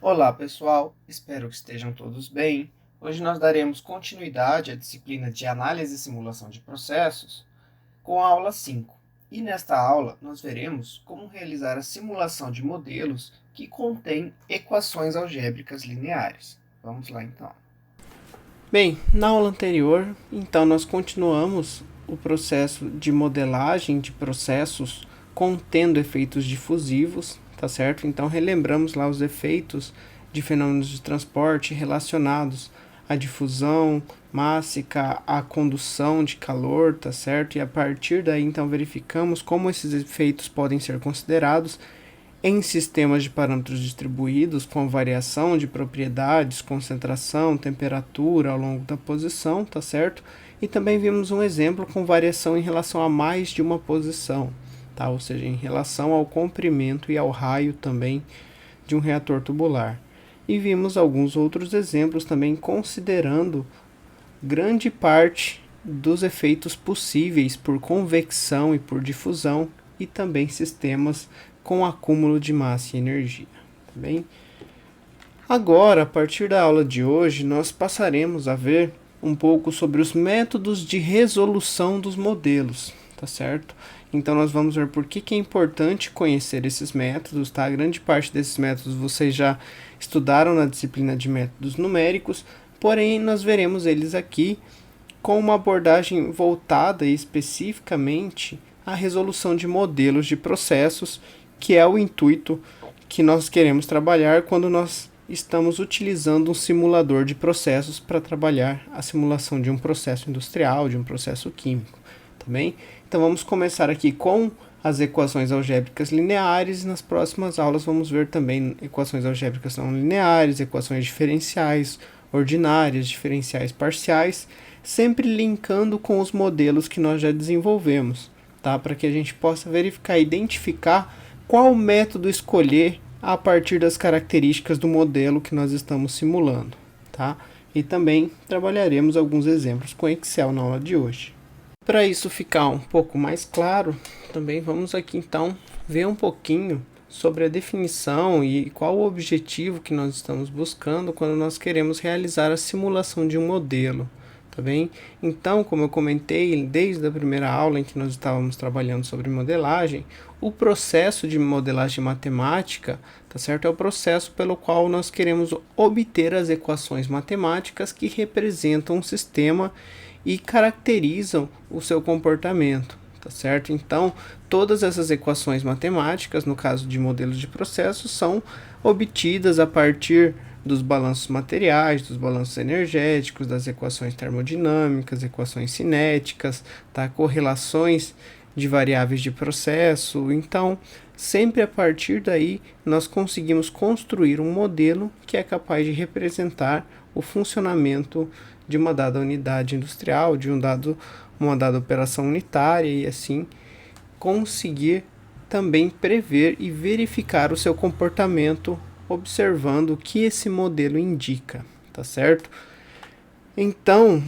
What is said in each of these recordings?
Olá pessoal, espero que estejam todos bem. Hoje nós daremos continuidade à disciplina de Análise e Simulação de Processos com a aula 5. E nesta aula nós veremos como realizar a simulação de modelos que contêm equações algébricas lineares. Vamos lá então. Bem, na aula anterior, então nós continuamos o processo de modelagem de processos contendo efeitos difusivos, tá certo? Então relembramos lá os efeitos de fenômenos de transporte relacionados à difusão mássica, à condução de calor, tá certo? E a partir daí então verificamos como esses efeitos podem ser considerados em sistemas de parâmetros distribuídos com variação de propriedades, concentração, temperatura ao longo da posição, tá certo? E também vimos um exemplo com variação em relação a mais de uma posição, tá? Ou seja, em relação ao comprimento e ao raio também de um reator tubular. E vimos alguns outros exemplos também considerando grande parte dos efeitos possíveis por convecção e por difusão e também sistemas com acúmulo de massa e energia, tá bem? Agora, a partir da aula de hoje, nós passaremos a ver um pouco sobre os métodos de resolução dos modelos, tá certo? Então nós vamos ver por que é importante conhecer esses métodos, tá? A grande parte desses métodos vocês já estudaram na disciplina de métodos numéricos, porém nós veremos eles aqui com uma abordagem voltada especificamente à resolução de modelos de processos, que é o intuito que nós queremos trabalhar quando nós estamos utilizando um simulador de processos para trabalhar a simulação de um processo industrial, de um processo químico, tá bem? Então vamos começar aqui com as equações algébricas lineares e nas próximas aulas vamos ver também equações algébricas não lineares, equações diferenciais ordinárias, diferenciais parciais, sempre linkando com os modelos que nós já desenvolvemos, tá? Para que a gente possa verificar e identificar qual método escolher a partir das características do modelo que nós estamos simulando, tá? E também trabalharemos alguns exemplos com Excel na aula de hoje. Para isso ficar um pouco mais claro, também vamos aqui então ver um pouquinho sobre a definição e qual o objetivo que nós estamos buscando quando nós queremos realizar a simulação de um modelo, tá bem? Então, como eu comentei desde a primeira aula em que nós estávamos trabalhando sobre modelagem, o processo de modelagem matemática, tá certo? É o processo pelo qual nós queremos obter as equações matemáticas que representam um sistema e caracterizam o seu comportamento, tá certo? Então, todas essas equações matemáticas, no caso de modelos de processos, são obtidas a partir dos balanços materiais, dos balanços energéticos, das equações termodinâmicas, equações cinéticas, tá? Correlações de variáveis de processo. Então, sempre a partir daí, nós conseguimos construir um modelo que é capaz de representar o funcionamento de uma dada unidade industrial, de uma dada operação unitária e assim conseguir também prever e verificar o seu comportamento observando o que esse modelo indica, tá certo? Então,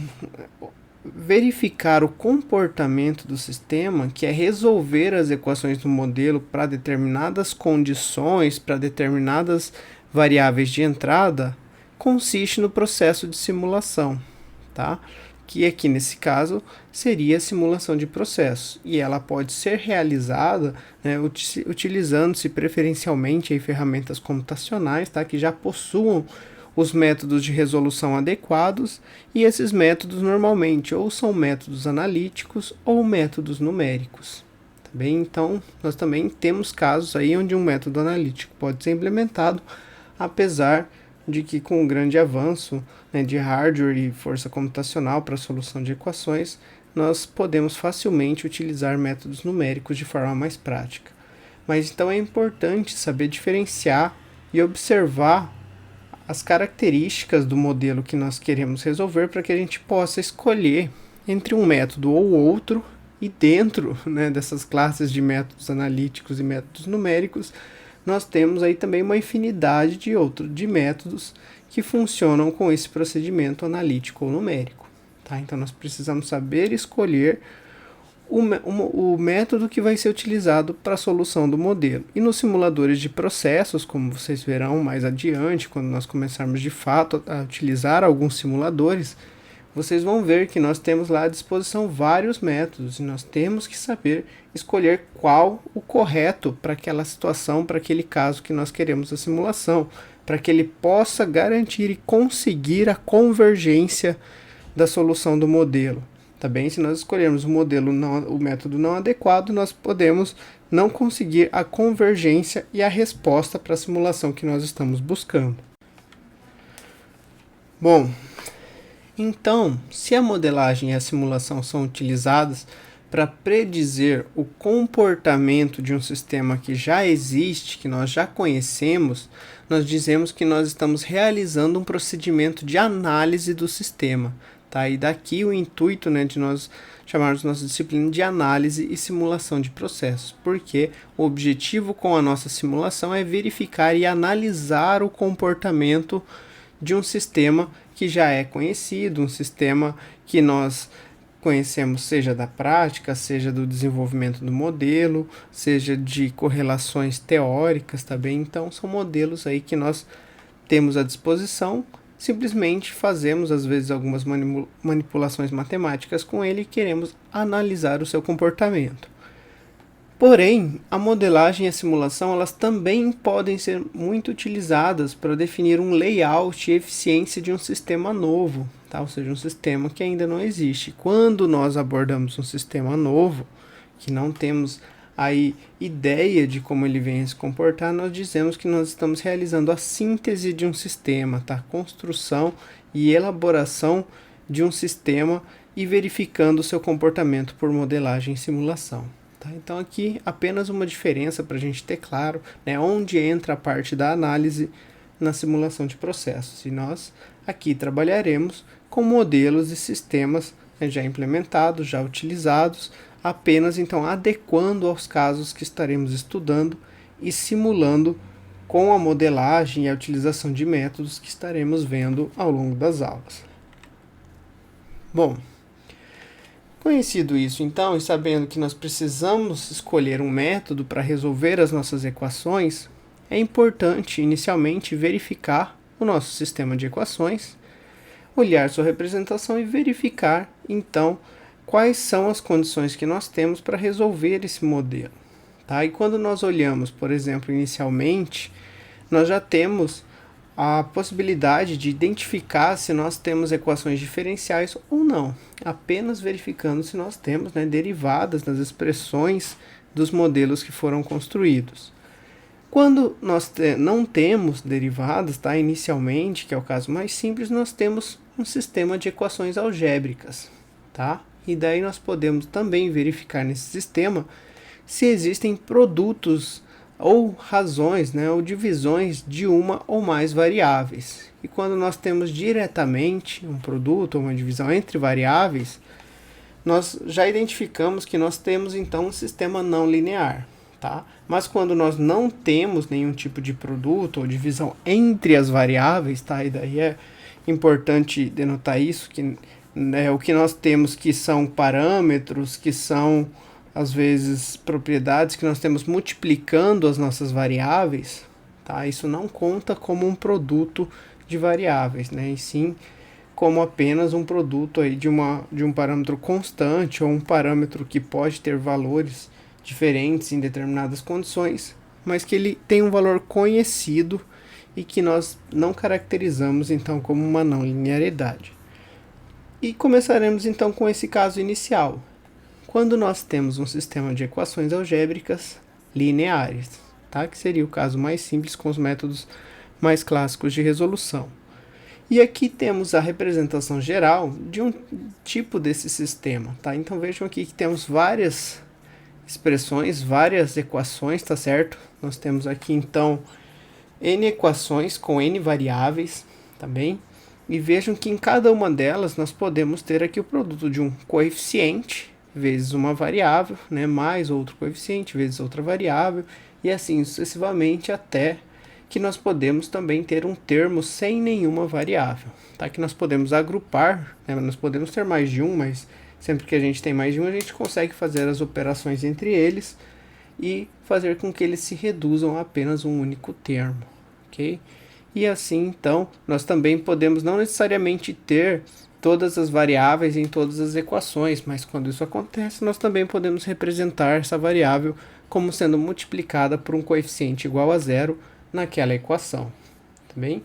verificar o comportamento do sistema, que é resolver as equações do modelo para determinadas condições, para determinadas variáveis de entrada, consiste no processo de simulação, tá? Que aqui nesse caso seria a simulação de processos, e ela pode ser realizada, né, utilizando-se preferencialmente aí ferramentas computacionais, tá, que já possuam os métodos de resolução adequados, e esses métodos normalmente ou são métodos analíticos ou métodos numéricos. Tá bem? Então, nós também temos casos aí onde um método analítico pode ser implementado, apesar de que com o grande avanço, né, de hardware e força computacional para a solução de equações, nós podemos facilmente utilizar métodos numéricos de forma mais prática. Mas então é importante saber diferenciar e observar as características do modelo que nós queremos resolver para que a gente possa escolher entre um método ou outro, e dentro, né, dessas classes de métodos analíticos e métodos numéricos, nós temos aí também uma infinidade de métodos que funcionam com esse procedimento analítico ou numérico, tá? Então nós precisamos saber escolher o método que vai ser utilizado para a solução do modelo. E nos simuladores de processos, como vocês verão mais adiante, quando nós começarmos de fato a utilizar alguns simuladores, vocês vão ver que nós temos lá à disposição vários métodos e nós temos que saber escolher qual o correto para aquela situação, para aquele caso que nós queremos a simulação, para que ele possa garantir e conseguir a convergência da solução do modelo. Tá bem? Se nós escolhermos o método não adequado, nós podemos não conseguir a convergência e a resposta para a simulação que nós estamos buscando. Bom, então, se a modelagem e a simulação são utilizadas para predizer o comportamento de um sistema que já existe, que nós já conhecemos, nós dizemos que nós estamos realizando um procedimento de análise do sistema. Tá? E daqui o intuito, né, de nós chamarmos nossa disciplina de análise e simulação de processos, porque o objetivo com a nossa simulação é verificar e analisar o comportamento de um sistema que já é conhecido, um sistema que nós conhecemos, seja da prática, seja do desenvolvimento do modelo, seja de correlações teóricas também. Então, são modelos aí que nós temos à disposição. Simplesmente fazemos, às vezes, algumas manipulações matemáticas com ele e queremos analisar o seu comportamento. Porém, a modelagem e a simulação elas também podem ser muito utilizadas para definir um layout e eficiência de um sistema novo, tá? Ou seja, um sistema que ainda não existe. Quando nós abordamos um sistema novo, que não temos aí ideia de como ele vem a se comportar, nós dizemos que nós estamos realizando a síntese de um sistema, tá? Construção e elaboração de um sistema e verificando o seu comportamento por modelagem e simulação. Tá? Então aqui apenas uma diferença para a gente ter claro, né, onde entra a parte da análise na simulação de processos. E nós aqui trabalharemos com modelos e sistemas, né, já implementados, já utilizados, apenas então adequando aos casos que estaremos estudando e simulando com a modelagem e a utilização de métodos que estaremos vendo ao longo das aulas. Bom, conhecido isso então e sabendo que nós precisamos escolher um método para resolver as nossas equações, é importante inicialmente verificar o nosso sistema de equações, olhar sua representação e verificar então quais são as condições que nós temos para resolver esse modelo. Tá? E quando nós olhamos, por exemplo, inicialmente, nós já temos a possibilidade de identificar se nós temos equações diferenciais ou não, apenas verificando se nós temos, né, derivadas das expressões dos modelos que foram construídos. Quando nós não temos derivadas, tá, inicialmente, que é o caso mais simples, nós temos um sistema de equações algébricas, tá? E daí nós podemos também verificar nesse sistema se existem produtos ou razões, né, ou divisões de uma ou mais variáveis. E quando nós temos diretamente um produto ou uma divisão entre variáveis, nós já identificamos que nós temos então um sistema não linear. Tá? Mas quando nós não temos nenhum tipo de produto ou divisão entre as variáveis, tá? E daí é importante denotar isso, que o que nós temos que são parâmetros, que são às vezes propriedades que nós temos multiplicando as nossas variáveis, tá? Isso não conta como um produto de variáveis, né? E sim como apenas um produto aí de um parâmetro constante ou um parâmetro que pode ter valores diferentes em determinadas condições, mas que ele tem um valor conhecido e que nós não caracterizamos então como uma não linearidade. E começaremos então com esse caso inicial, quando nós temos um sistema de equações algébricas lineares, tá? Que seria o caso mais simples com os métodos mais clássicos de resolução. E aqui temos a representação geral de um tipo desse sistema, tá? Então vejam aqui que temos várias expressões, várias equações, tá certo? Nós temos aqui então n equações com n variáveis, tá bem? E vejam que em cada uma delas nós podemos ter aqui o produto de um coeficiente vezes uma variável, né, mais outro coeficiente vezes outra variável, e assim sucessivamente até que nós podemos também ter um termo sem nenhuma variável, tá? Que nós podemos agrupar, né? Nós podemos ter mais de um, mas Sempre que a gente tem mais de um, a gente consegue fazer as operações entre eles e fazer com que eles se reduzam a apenas um único termo, ok? E assim, então, nós também podemos não necessariamente ter todas as variáveis em todas as equações, mas quando isso acontece, nós também podemos representar essa variável como sendo multiplicada por um coeficiente igual a zero naquela equação, tá bem?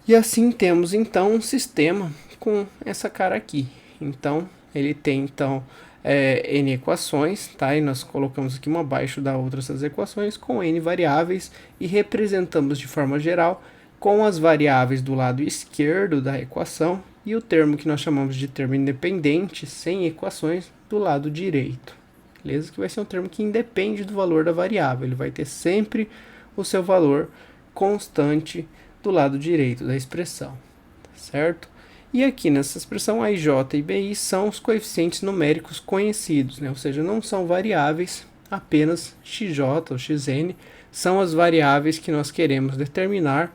E assim temos então um sistema com essa cara aqui. Então, ele tem então n equações, tá? E nós colocamos aqui uma abaixo da outra essas equações com n variáveis e representamos de forma geral com as variáveis do lado esquerdo da equação e o termo que nós chamamos de termo independente, sem equações, do lado direito. Beleza? Que vai ser um termo que independe do valor da variável, ele vai ter sempre o seu valor constante do lado direito da expressão, certo? E aqui nessa expressão, a ij e bi são os coeficientes numéricos conhecidos, né? Ou seja, não são variáveis, apenas xj ou xn são as variáveis que nós queremos determinar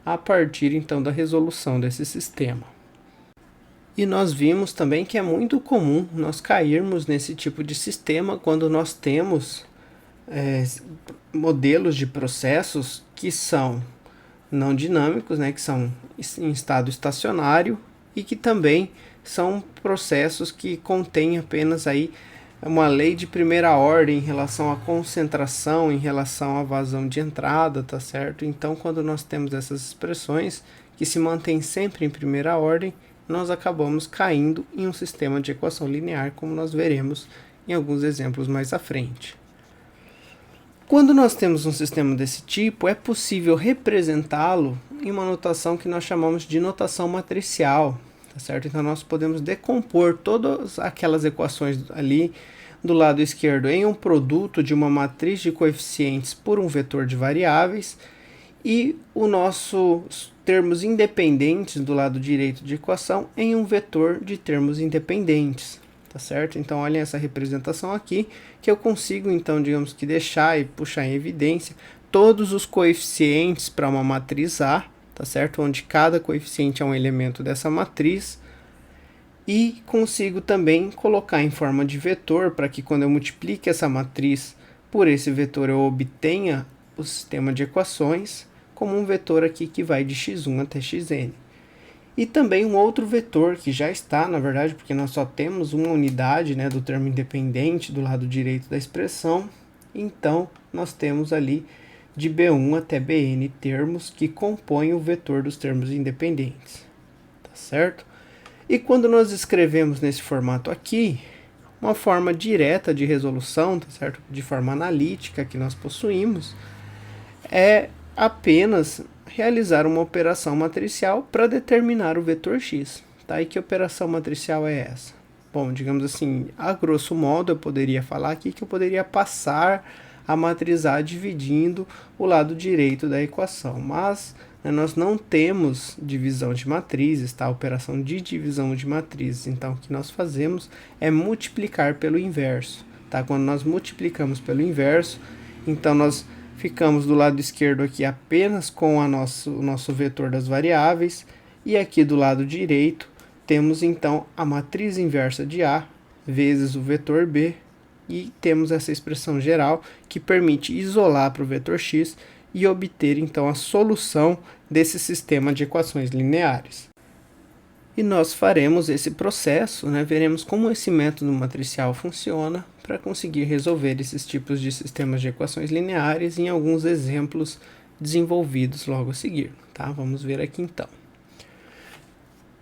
a partir então da resolução desse sistema. E nós vimos também que é muito comum nós cairmos nesse tipo de sistema quando nós temos modelos de processos que são não dinâmicos, né, que são em estado estacionário e que também são processos que contêm apenas aí uma lei de primeira ordem em relação à concentração, em relação à vazão de entrada, tá certo? Então, quando nós temos essas expressões que se mantêm sempre em primeira ordem, nós acabamos caindo em um sistema de equação linear, como nós veremos em alguns exemplos mais à frente. Quando nós temos um sistema desse tipo, é possível representá-lo em uma notação que nós chamamos de notação matricial, tá certo? Então nós podemos decompor todas aquelas equações ali do lado esquerdo em um produto de uma matriz de coeficientes por um vetor de variáveis e os nossos termos independentes do lado direito de equação em um vetor de termos independentes. Tá certo? Então, olhem essa representação aqui, que eu consigo, então, digamos que deixar e puxar em evidência todos os coeficientes para uma matriz A, tá certo? Onde cada coeficiente é um elemento dessa matriz. E consigo também colocar em forma de vetor, para que quando eu multiplique essa matriz por esse vetor, eu obtenha o sistema de equações, como um vetor aqui que vai de x1 até xn. E também um outro vetor que já está, na verdade, porque nós só temos uma unidade, né, do termo independente do lado direito da expressão. Então, nós temos ali de B1 até Bn termos que compõem o vetor dos termos independentes. Tá certo? E quando nós escrevemos nesse formato aqui, uma forma direta de resolução, tá certo? De forma analítica que nós possuímos, é apenas realizar uma operação matricial para determinar o vetor x. Tá? E que operação matricial é essa? Bom, digamos assim, a grosso modo eu poderia falar aqui que eu poderia passar a matriz A dividindo o lado direito da equação, mas nós não temos divisão de matrizes, tá? Operação de divisão de matrizes. Então, o que nós fazemos é multiplicar pelo inverso, tá? Quando nós multiplicamos pelo inverso, então nós ficamos do lado esquerdo aqui apenas com o nosso vetor das variáveis, e aqui do lado direito temos então a matriz inversa de A vezes o vetor B, e temos essa expressão geral que permite isolar para o vetor x e obter então a solução desse sistema de equações lineares. E nós faremos esse processo, né, veremos como esse método matricial funciona para conseguir resolver esses tipos de sistemas de equações lineares em alguns exemplos desenvolvidos logo a seguir. Tá? Vamos ver aqui então.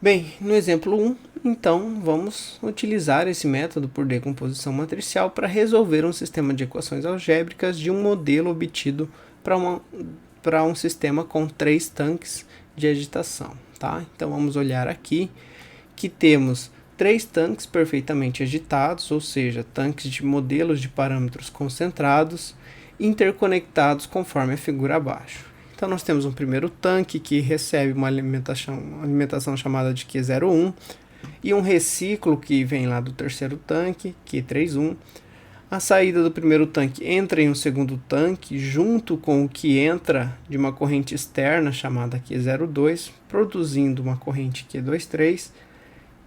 Bem, no exemplo 1, então, vamos utilizar esse método por decomposição matricial para resolver um sistema de equações algébricas de um modelo obtido para um sistema com 3 tanques de agitação. Tá? Então, vamos olhar aqui que temos 3 tanques perfeitamente agitados, ou seja, tanques de modelos de parâmetros concentrados, interconectados conforme a figura abaixo. Então, nós temos um primeiro tanque que recebe uma alimentação chamada de Q01 e um reciclo que vem lá do terceiro tanque, Q31. A saída do primeiro tanque entra em um segundo tanque junto com o que entra de uma corrente externa chamada Q02, produzindo uma corrente Q23,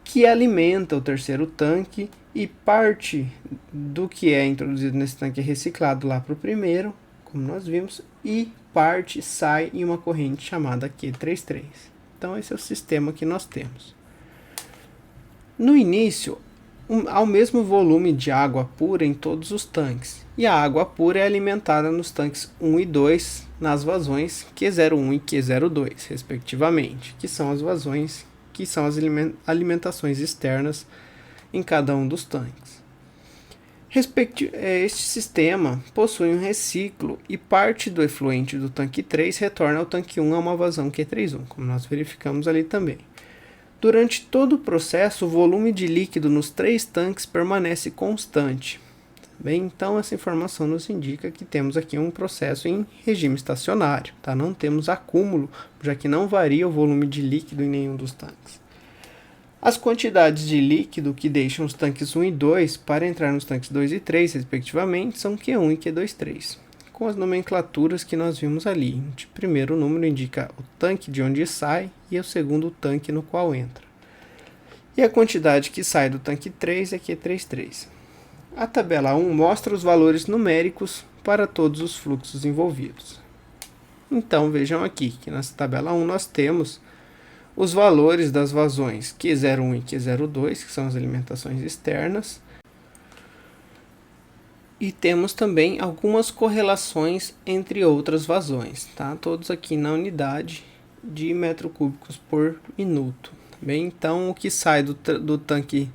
que alimenta o terceiro tanque e parte do que é introduzido nesse tanque é reciclado lá para o primeiro, como nós vimos, e parte sai em uma corrente chamada Q33. Então esse é o sistema que nós temos. No início, há o mesmo volume de água pura em todos os tanques, e a água pura é alimentada nos tanques 1 e 2 nas vazões Q01 e Q02, respectivamente, que são as vazões que são as alimentações externas em cada um dos tanques. Este sistema possui um reciclo e parte do efluente do tanque 3 retorna ao tanque 1 a uma vazão Q31, como nós verificamos ali também. Durante todo o processo, o volume de líquido nos 3 tanques permanece constante. Bem, então essa informação nos indica que temos aqui um processo em regime estacionário, tá? Não temos acúmulo, já que não varia o volume de líquido em nenhum dos tanques. As quantidades de líquido que deixam os tanques 1 e 2 para entrar nos tanques 2 e 3, respectivamente, são Q1 e Q23, com as nomenclaturas que nós vimos ali. O primeiro número indica o tanque de onde sai e o segundo o tanque no qual entra. E a quantidade que sai do tanque 3 é Q33. A tabela 1 mostra os valores numéricos para todos os fluxos envolvidos. Então vejam aqui que nessa tabela 1 nós temos os valores das vazões Q01 e Q02, que são as alimentações externas. E temos também algumas correlações entre outras vazões, tá? Todos aqui na unidade de metros cúbicos por minuto. Bem, então o que sai do tanque,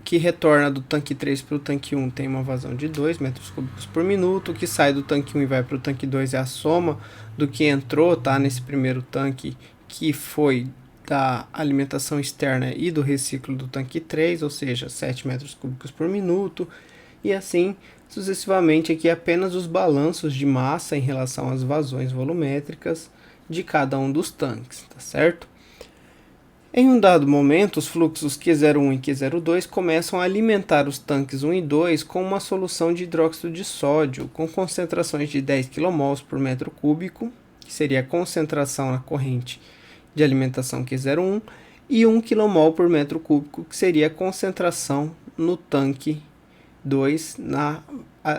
que retorna do tanque 3 para o tanque 1 tem uma vazão de 2 metros cúbicos por minuto. O que sai do tanque 1 e vai para o tanque 2 é a soma do que entrou, tá? Nesse primeiro tanque, que foi da alimentação externa e do reciclo do tanque 3, ou seja, 7 metros cúbicos por minuto. E assim sucessivamente, aqui apenas os balanços de massa em relação às vazões volumétricas de cada um dos tanques, tá certo? Em um dado momento, os fluxos Q01 e Q02 começam a alimentar os tanques 1 e 2 com uma solução de hidróxido de sódio com concentrações de 10 kmol por metro cúbico, que seria a concentração na corrente de alimentação Q01, e 1 kmol por metro cúbico, que seria a concentração no tanque 2 na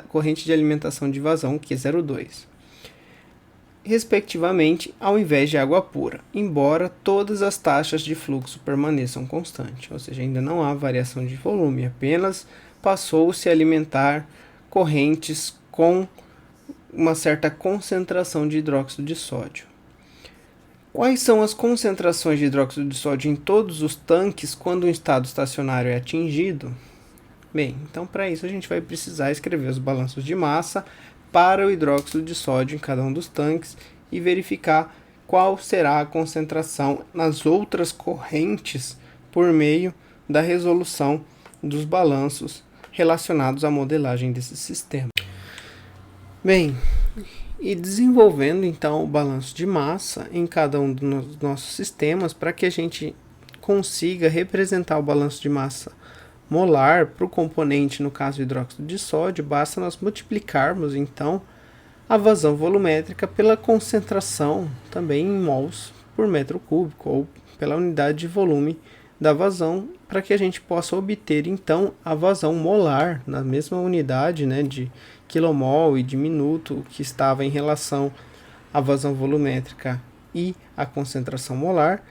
corrente de alimentação de vazão Q02, respectivamente, ao invés de água pura, embora todas as taxas de fluxo permaneçam constantes, ou seja, ainda não há variação de volume, apenas passou-se a alimentar correntes com uma certa concentração de hidróxido de sódio. Quais são as concentrações de hidróxido de sódio em todos os tanques quando um estado estacionário é atingido? Bem, então para isso a gente vai precisar escrever os balanços de massa para o hidróxido de sódio em cada um dos tanques e verificar qual será a concentração nas outras correntes por meio da resolução dos balanços relacionados à modelagem desse sistema. Bem, e desenvolvendo então o balanço de massa em cada um dos nossos sistemas para que a gente consiga representar o balanço de massa molar para o componente, no caso hidróxido de sódio, basta nós multiplicarmos então a vazão volumétrica pela concentração também em mols por metro cúbico ou pela unidade de volume da vazão, para que a gente possa obter então a vazão molar na mesma unidade, né, de quilomol e de minuto que estava em relação à vazão volumétrica e à concentração molar.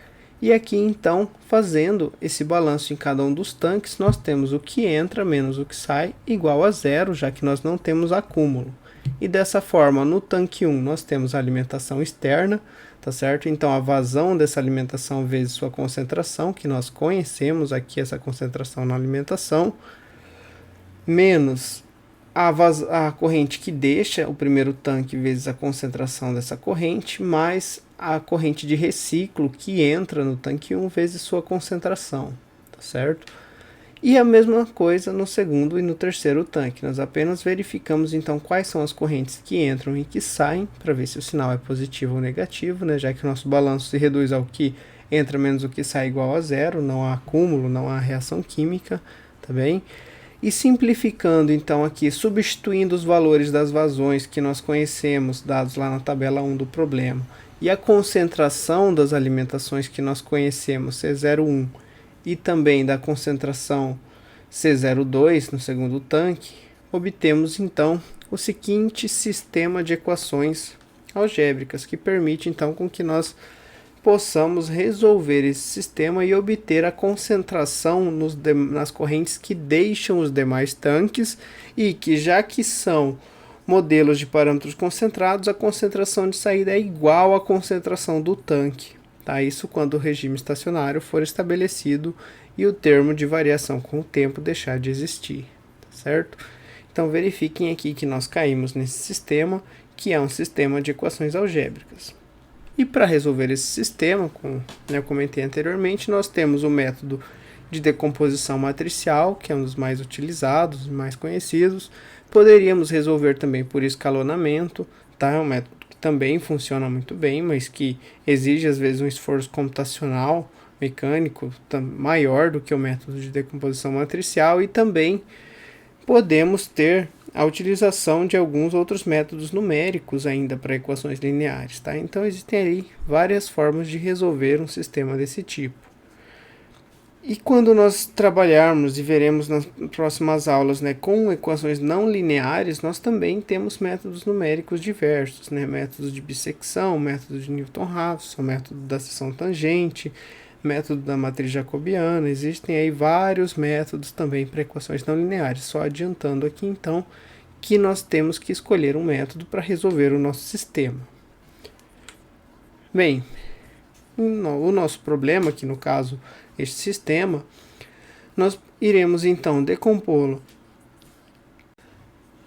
E aqui então, fazendo esse balanço em cada um dos tanques, nós temos o que entra menos o que sai igual a zero, já que nós não temos acúmulo. E dessa forma, no tanque 1 nós temos a alimentação externa, tá certo? Então a vazão dessa alimentação vezes sua concentração, que nós conhecemos aqui essa concentração na alimentação, menos a corrente que deixa o primeiro tanque vezes a concentração dessa corrente, mais a corrente de reciclo que entra no tanque 1 vezes sua concentração, tá certo? E a mesma coisa no segundo e no terceiro tanque. Nós apenas verificamos então quais são as correntes que entram e que saem, para ver se o sinal é positivo ou negativo, né? Já que o nosso balanço se reduz ao que entra menos o que sai igual a zero, não há acúmulo, não há reação química, tá bem? E simplificando então aqui, substituindo os valores das vazões que nós conhecemos, dados lá na tabela 1 do problema, e a concentração das alimentações que nós conhecemos, C01 e também da concentração C02 no segundo tanque, obtemos então o seguinte sistema de equações algébricas, que permite então com que nós possamos resolver esse sistema e obter a concentração nas correntes que deixam os demais tanques e que, já que são modelos de parâmetros concentrados, a concentração de saída é igual à concentração do tanque. Tá? Isso quando o regime estacionário for estabelecido e o termo de variação com o tempo deixar de existir. Tá certo? Então verifiquem aqui que nós caímos nesse sistema, que é um sistema de equações algébricas. E para resolver esse sistema, como eu comentei anteriormente, nós temos o método de decomposição matricial, que é um dos mais utilizados, mais conhecidos. Poderíamos resolver também por escalonamento, tá? É um método que também funciona muito bem, mas que exige às vezes um esforço computacional, mecânico, maior do que o método de decomposição matricial, e também podemos ter a utilização de alguns outros métodos numéricos ainda para equações lineares, tá? Então existem aí várias formas de resolver um sistema desse tipo. E quando nós trabalharmos e veremos nas próximas aulas, né, com equações não lineares, nós também temos métodos numéricos diversos, né? Métodos de bissecção, método de Newton-Raphson, método da seção tangente, método da matriz jacobiana. Existem aí vários métodos também para equações não lineares. Só adiantando aqui então que nós temos que escolher um método para resolver o nosso sistema. Bem, o nosso problema, que no caso este sistema, nós iremos então decompô-lo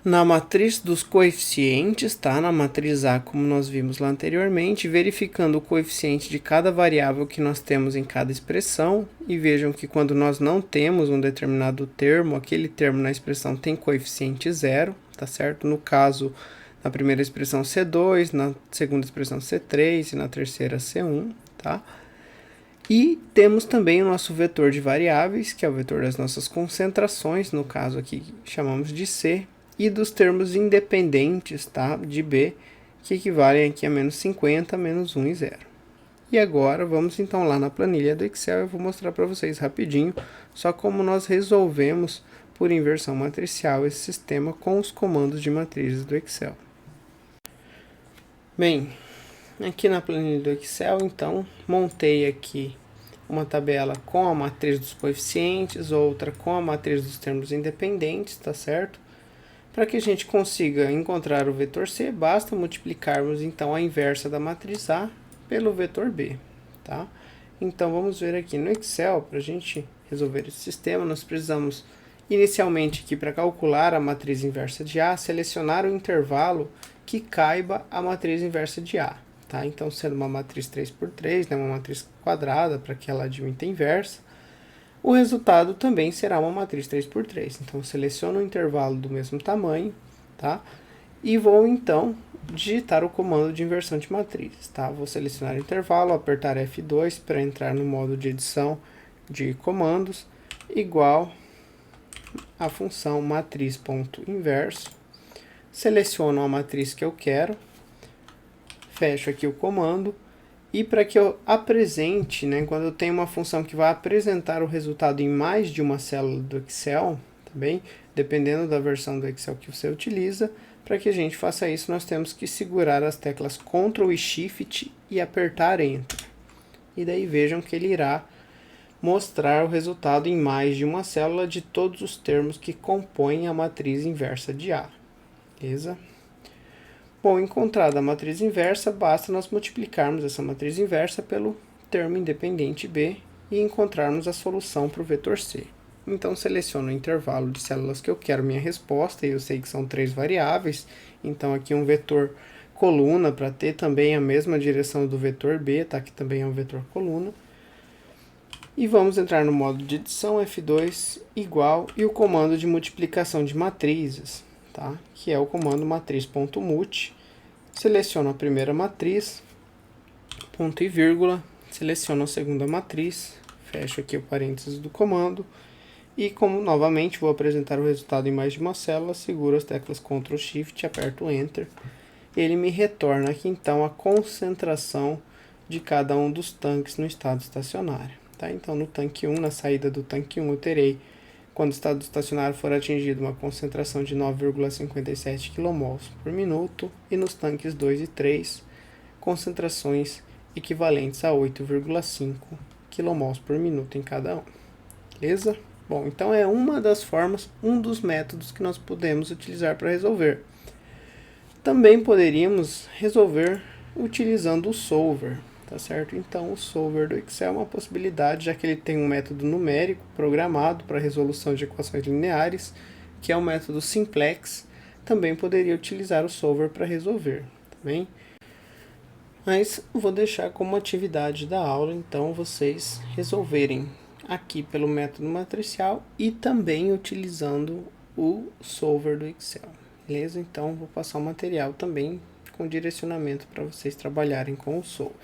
na matriz dos coeficientes, tá? Na matriz A, como nós vimos lá anteriormente, verificando o coeficiente de cada variável que nós temos em cada expressão. E vejam que quando nós não temos um determinado termo, aquele termo na expressão tem coeficiente zero, tá certo? No caso, na primeira expressão C2, na segunda expressão C3 e na terceira C1, tá? E temos também o nosso vetor de variáveis, que é o vetor das nossas concentrações, no caso aqui chamamos de C, e dos termos independentes, tá, de B, que equivalem aqui a menos 50, menos 1 e 0. E agora vamos então lá na planilha do Excel. Eu vou mostrar para vocês rapidinho só como nós resolvemos por inversão matricial esse sistema com os comandos de matrizes do Excel. Bem, aqui na planilha do Excel, então, montei aqui uma tabela com a matriz dos coeficientes, outra com a matriz dos termos independentes, tá certo? Para que a gente consiga encontrar o vetor C, basta multiplicarmos então a inversa da matriz A pelo vetor B, tá? Então vamos ver aqui no Excel, para a gente resolver esse sistema, nós precisamos inicialmente aqui para calcular a matriz inversa de A, selecionar o intervalo que caiba a matriz inversa de A, tá? Então sendo uma matriz 3×3, né, uma matriz quadrada para que ela admita inversa, o resultado também será uma matriz 3×3. Então, eu seleciono um intervalo do mesmo tamanho, tá? E vou, então, digitar o comando de inversão de matrizes, tá? Vou selecionar o intervalo, apertar F2 para entrar no modo de edição de comandos, igual a função matriz.inverso. Seleciono a matriz que eu quero, fecho aqui o comando. E para que eu apresente, né, quando eu tenho uma função que vai apresentar o resultado em mais de uma célula do Excel, também, dependendo da versão do Excel que você utiliza, para que a gente faça isso, nós temos que segurar as teclas Ctrl e Shift e apertar Enter. E daí vejam que ele irá mostrar o resultado em mais de uma célula de todos os termos que compõem a matriz inversa de A. Beleza? Bom, encontrada a matriz inversa, basta nós multiplicarmos essa matriz inversa pelo termo independente B e encontrarmos a solução para o vetor C. Então, seleciono o intervalo de células que eu quero minha resposta, e eu sei que são 3 variáveis, então aqui um vetor coluna para ter também a mesma direção do vetor B, tá? Que também é um vetor coluna. E vamos entrar no modo de edição, F2 igual, e o comando de multiplicação de matrizes, tá? Que é o comando matriz.mult. Seleciono a primeira matriz, ponto e vírgula, seleciono a segunda matriz, fecho aqui o parênteses do comando, e como novamente vou apresentar o resultado em mais de uma célula, seguro as teclas Ctrl Shift, aperto Enter, ele me retorna aqui então a concentração de cada um dos tanques no estado estacionário. Tá? Então, no tanque 1, na saída do tanque 1, eu terei, quando o estado estacionário for atingido, uma concentração de 9,57 kmol por minuto, e nos tanques 2 e 3, concentrações equivalentes a 8,5 kmol por minuto em cada um. Beleza? Bom, então é uma das formas, um dos métodos que nós podemos utilizar para resolver. Também poderíamos resolver utilizando o solver, tá certo? Então, o solver do Excel é uma possibilidade, já que ele tem um método numérico programado para resolução de equações lineares, que é o método simplex. Também poderia utilizar o solver para resolver, tá bem? Mas vou deixar como atividade da aula, então, vocês resolverem aqui pelo método matricial e também utilizando o solver do Excel. Beleza? Então, vou passar o material também com direcionamento para vocês trabalharem com o solver.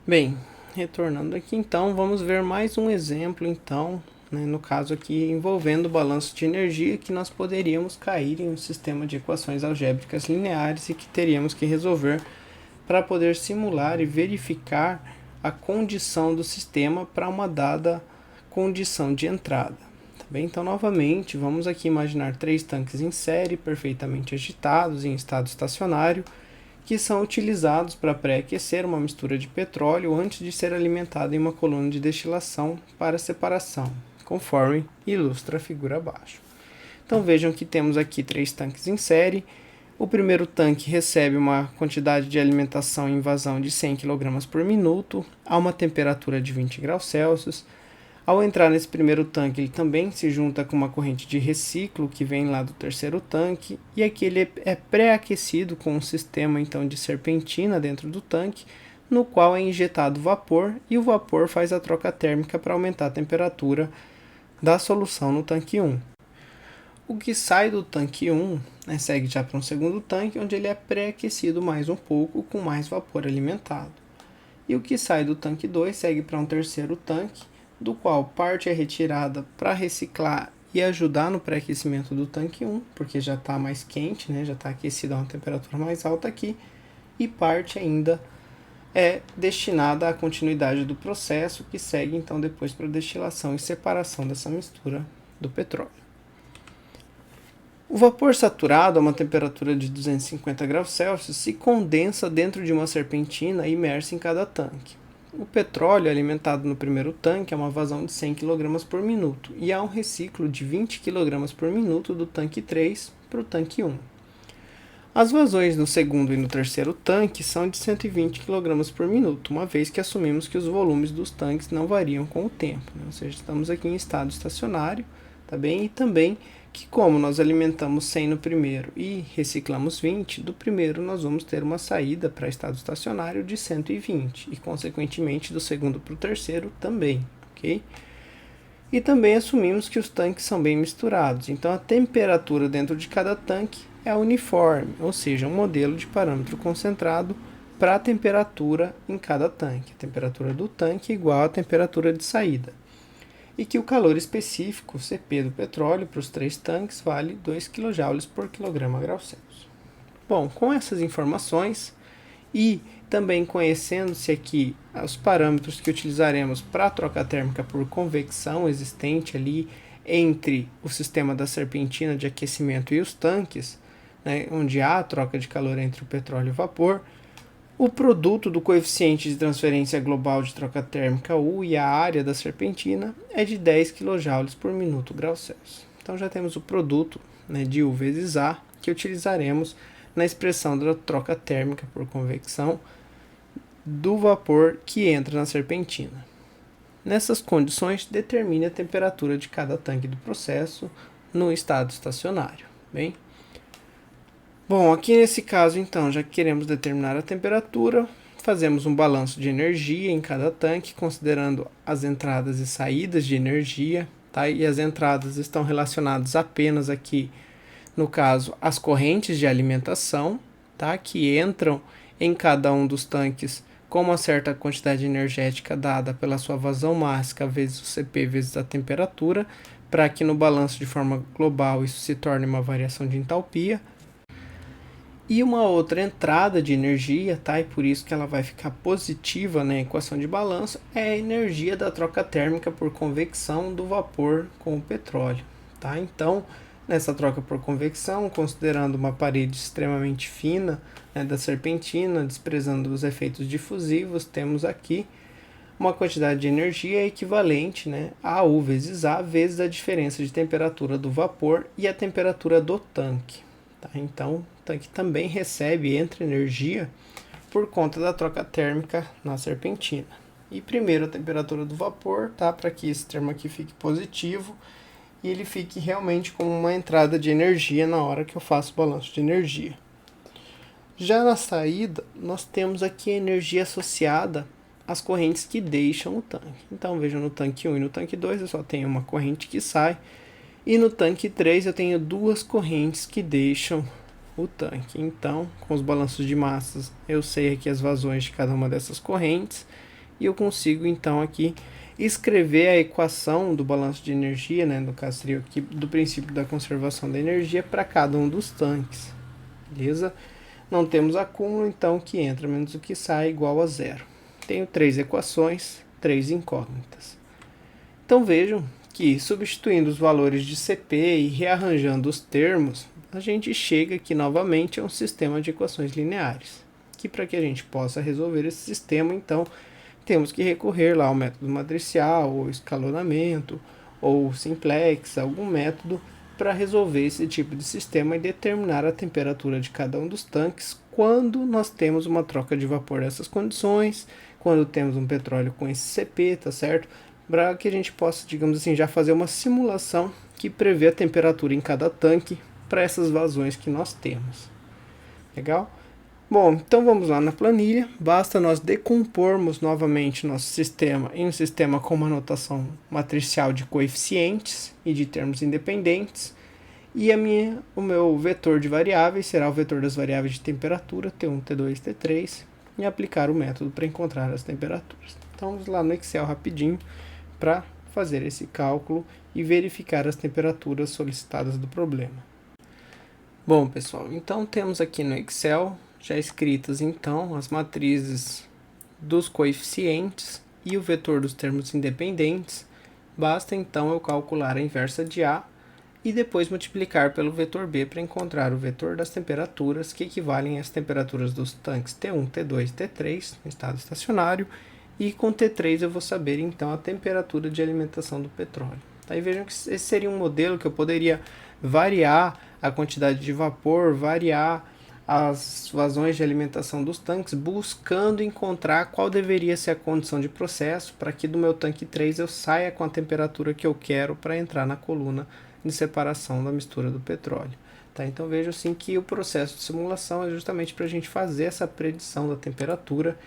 Bem, retornando aqui, então, vamos ver mais um exemplo, então, né, no caso aqui envolvendo o balanço de energia, que nós poderíamos cair em um sistema de equações algébricas lineares e que teríamos que resolver para poder simular e verificar a condição do sistema para uma dada condição de entrada. Tá bem? Então, novamente, vamos aqui imaginar 3 tanques em série, perfeitamente agitados, em estado estacionário, que são utilizados para pré-aquecer uma mistura de petróleo antes de ser alimentada em uma coluna de destilação para separação, conforme ilustra a figura abaixo. Então, vejam que temos aqui 3 tanques em série. O primeiro tanque recebe uma quantidade de alimentação em vazão de 100 kg por minuto, a uma temperatura de 20 graus Celsius. Ao entrar nesse primeiro tanque, ele também se junta com uma corrente de reciclo que vem lá do terceiro tanque, e aqui ele é pré-aquecido com um sistema então de serpentina dentro do tanque, no qual é injetado vapor, e o vapor faz a troca térmica para aumentar a temperatura da solução no tanque 1. O que sai do tanque 1, né, segue já para um segundo tanque, onde ele é pré-aquecido mais um pouco, com mais vapor alimentado. E o que sai do tanque 2 segue para um terceiro tanque, do qual parte é retirada para reciclar e ajudar no pré-aquecimento do tanque 1, porque já está mais quente, né, já está aquecido a uma temperatura mais alta aqui, e parte ainda é destinada à continuidade do processo, que segue então depois para a destilação e separação dessa mistura do petróleo. O vapor saturado a uma temperatura de 250 graus Celsius se condensa dentro de uma serpentina imersa em cada tanque. O petróleo alimentado no primeiro tanque é uma vazão de 100 kg por minuto e há um reciclo de 20 kg por minuto do tanque 3 para o tanque 1. As vazões no segundo e no terceiro tanque são de 120 kg por minuto, uma vez que assumimos que os volumes dos tanques não variam com o tempo, né? Ou seja, estamos aqui em estado estacionário, tá bem? E também que como nós alimentamos 100 no primeiro e reciclamos 20, do primeiro nós vamos ter uma saída para estado estacionário de 120 e consequentemente do segundo para o terceiro também, ok? E também assumimos que os tanques são bem misturados, então a temperatura dentro de cada tanque é uniforme, ou seja, um modelo de parâmetro concentrado para a temperatura em cada tanque. A temperatura do tanque é igual à temperatura de saída. E que o calor específico, CP do petróleo, para os 3 tanques vale 2 kJ por quilograma grau Celsius. Bom, com essas informações e também conhecendo-se aqui os parâmetros que utilizaremos para a troca térmica por convecção existente ali entre o sistema da serpentina de aquecimento e os tanques, né, onde há a troca de calor entre o petróleo e o vapor, o produto do coeficiente de transferência global de troca térmica U e a área da serpentina é de 10 kJ por minuto grau Celsius. Então já temos o produto, né, de U vezes A, que utilizaremos na expressão da troca térmica por convecção do vapor que entra na serpentina. Nessas condições, determine a temperatura de cada tanque do processo no estado estacionário. Bem? Bom, aqui nesse caso, então, já que queremos determinar a temperatura, fazemos um balanço de energia em cada tanque, considerando as entradas e saídas de energia, tá? E as entradas estão relacionadas apenas aqui, no caso, as correntes de alimentação, tá? Que entram em cada um dos tanques com uma certa quantidade energética dada pela sua vazão máxima vezes o CP vezes a temperatura, para que no balanço de forma global isso se torne uma variação de entalpia. E uma outra entrada de energia, tá? E por isso que ela vai ficar positiva na equação de balanço, é a energia da troca térmica por convecção do vapor com o petróleo, tá? Então, nessa troca por convecção, considerando uma parede extremamente fina, né, da serpentina, desprezando os efeitos difusivos, temos aqui uma quantidade de energia equivalente, né, a U vezes A vezes a diferença de temperatura do vapor e a temperatura do tanque. Tá? Então, o tanque também recebe entra energia por conta da troca térmica na serpentina. E primeiro a temperatura do vapor, tá? Para que esse termo aqui fique positivo e ele fique realmente como uma entrada de energia na hora que eu faço o balanço de energia. Já na saída, nós temos aqui a energia associada às correntes que deixam o tanque. Então, vejam, no tanque 1 e no tanque 2 eu só tenho uma corrente que sai, e no tanque 3 eu tenho duas correntes que deixam o tanque. Então, com os balanços de massas, eu sei aqui as vazões de cada uma dessas correntes, e eu consigo então aqui escrever a equação do balanço de energia, né, no caso seria aqui do princípio da conservação da energia para cada um dos tanques, beleza? Não temos acúmulo, então o que entra menos o que sai é igual a zero. Tenho três equações, três incógnitas. Então vejam que substituindo os valores de CP e rearranjando os termos, a gente chega aqui novamente a um sistema de equações lineares. Que para que a gente possa resolver esse sistema, então, temos que recorrer lá ao método matricial, ou escalonamento, ou simplex, algum método para resolver esse tipo de sistema e determinar a temperatura de cada um dos tanques quando nós temos uma troca de vapor nessas condições, quando temos um petróleo com esse CP, tá certo? Para que a gente possa, digamos assim, já fazer uma simulação que prevê a temperatura em cada tanque para essas vazões que nós temos. Legal? Bom, então vamos lá na planilha. Basta nós decompormos novamente nosso sistema em um sistema com uma notação matricial de coeficientes e de termos independentes. E o meu vetor de variáveis será o vetor das variáveis de temperatura, T1, T2, T3, e aplicar o método para encontrar as temperaturas. Então vamos lá no Excel rapidinho para fazer esse cálculo e verificar as temperaturas solicitadas do problema. Bom, pessoal, então temos aqui no Excel já escritas então as matrizes dos coeficientes e o vetor dos termos independentes. Basta então eu calcular a inversa de A e depois multiplicar pelo vetor B para encontrar o vetor das temperaturas, que equivalem às temperaturas dos tanques T1, T2 e T3 no estado estacionário, e com T3 eu vou saber então a temperatura de alimentação do petróleo. Aí vejam que esse seria um modelo que eu poderia variar a quantidade de vapor, variar as vazões de alimentação dos tanques, buscando encontrar qual deveria ser a condição de processo para que do meu tanque 3 eu saia com a temperatura que eu quero para entrar na coluna de separação da mistura do petróleo. Tá? Então vejo assim que o processo de simulação é justamente para a gente fazer essa predição da temperatura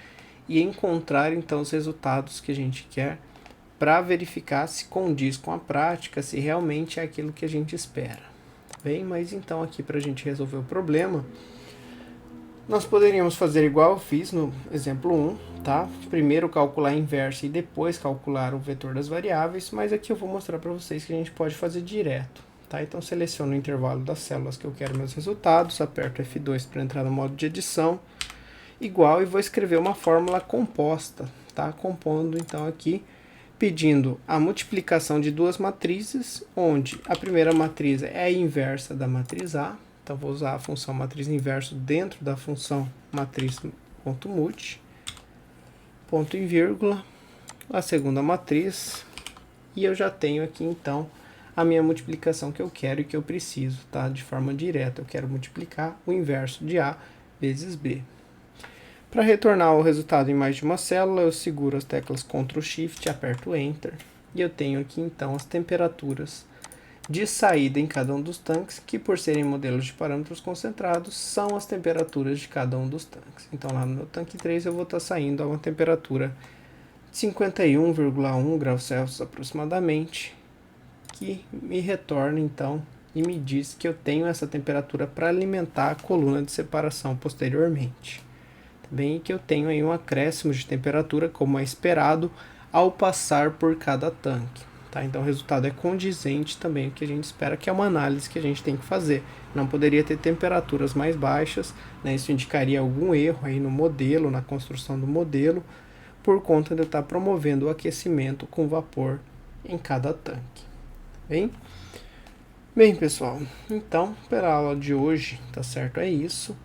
e encontrar então os resultados que a gente quer para verificar se condiz com a prática, se realmente é aquilo que a gente espera. Bem, mas então aqui para a gente resolver o problema, nós poderíamos fazer igual eu fiz no exemplo 1, tá? Primeiro calcular a inversa e depois calcular o vetor das variáveis, mas aqui eu vou mostrar para vocês que a gente pode fazer direto, tá? Então seleciono o intervalo das células que eu quero meus resultados, aperto F2 para entrar no modo de edição, igual, e vou escrever uma fórmula composta, tá? Compondo então aqui, pedindo a multiplicação de duas matrizes, onde a primeira matriz é a inversa da matriz A. Então, vou usar a função matriz inverso dentro da função matriz.mult, ponto e vírgula, a segunda matriz, e eu já tenho aqui, então, a minha multiplicação que eu quero e que eu preciso, tá? De forma direta, eu quero multiplicar o inverso de A vezes B. Para retornar o resultado em mais de uma célula, eu seguro as teclas Ctrl Shift, aperto Enter, e eu tenho aqui, então, as temperaturas de saída em cada um dos tanques, que por serem modelos de parâmetros concentrados, são as temperaturas de cada um dos tanques. Então lá no meu tanque 3 eu vou estar saindo a uma temperatura de 51,1 graus Celsius aproximadamente, que me retorna então e me diz que eu tenho essa temperatura para alimentar a coluna de separação posteriormente. Também que eu tenho aí um acréscimo de temperatura, como é esperado, ao passar por cada tanque. Tá? Então o resultado é condizente também o que a gente espera, que é uma análise que a gente tem que fazer não poderia ter temperaturas mais baixas, né? Isso indicaria algum erro aí no modelo, na construção do modelo, por conta de eu estar promovendo o aquecimento com vapor em cada tanque. Bem, pessoal, então, para a aula de hoje, tá certo? É isso.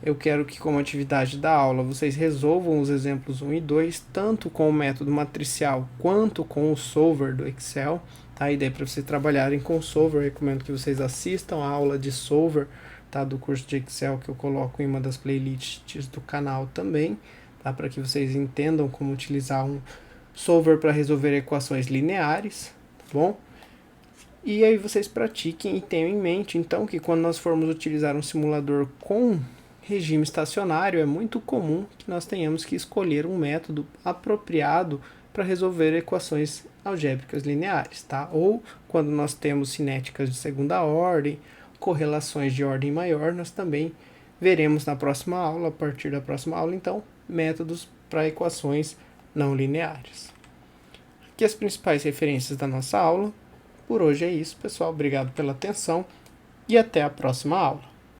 Eu quero que, como atividade da aula, vocês resolvam os exemplos 1 e 2, tanto com o método matricial quanto com o solver do Excel. Tá? E daí, para vocês trabalharem com o solver, eu recomendo que vocês assistam a aula de solver, tá? Do curso de Excel que eu coloco em uma das playlists do canal também, tá? Para que vocês entendam como utilizar um solver para resolver equações lineares, tá bom? E aí vocês pratiquem e tenham em mente, então, que quando nós formos utilizar um simulador com regime estacionário, é muito comum que nós tenhamos que escolher um método apropriado para resolver equações algébricas lineares, tá? Ou quando nós temos cinéticas de segunda ordem, correlações de ordem maior, nós também veremos na próxima aula, a partir da próxima aula, então, métodos para equações não lineares. Aqui as principais referências da nossa aula. Por hoje é isso, pessoal. Obrigado pela atenção e até a próxima aula.